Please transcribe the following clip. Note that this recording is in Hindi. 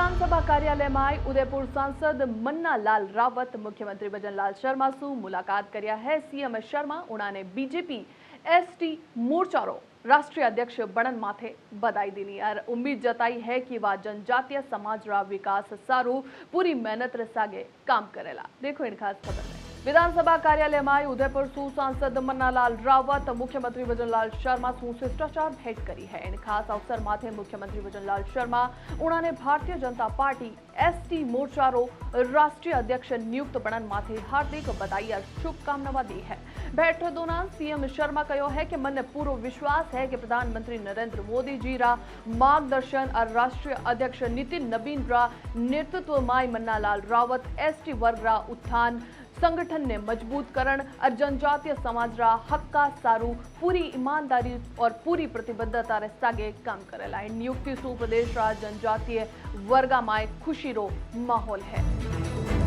विधानसभा कार्यालय में उदयपुर सांसद मन्नालाल रावत मुख्यमंत्री भजनलाल शर्मा से मुलाकात कर्या है। सीएम शर्मा उन्होंने बीजेपी एसटी मोर्चारो राष्ट्रीय अध्यक्ष बनन माथे बधाई दी और उम्मीद जताई है कि वह जनजातीय समाज रा विकास सारू पूरी मेहनत रे सागे काम करेला। देखो इन खास खबर में विधानसभा कार्यालय में उदयपुर सु सांसद मन्नालाल रावत मुख्यमंत्री भजनलाल शर्मा सु शिष्टाचार भेंट करी है। इन खास अवसर माथे मुख्यमंत्री भजनलाल शर्मा उन्होंने भारतीय जनता पार्टी एसटी मोर्चारो राष्ट्रीय अध्यक्ष नियुक्त बनन माथे हार्दिक बधाई और शुभकामना दी है। भेंट दौरान सीएम शर्मा कहो है कि मन पूरा विश्वास है कि प्रधानमंत्री नरेंद्र मोदी जी रा मार्गदर्शन और राष्ट्रीय अध्यक्ष नितिन नबीन रा नेतृत्व में मन्नालाल रावत एसटी वर्ग रा उत्थान संगठन ने मजबूत करण और जनजातीय समाज रा हक्का सारू पूरी ईमानदारी और पूरी प्रतिबद्धता रे सागे काम करेला। नियुक्ति सु प्रदेश रा जनजातीय वर्गा में खुशी रो माहौल है।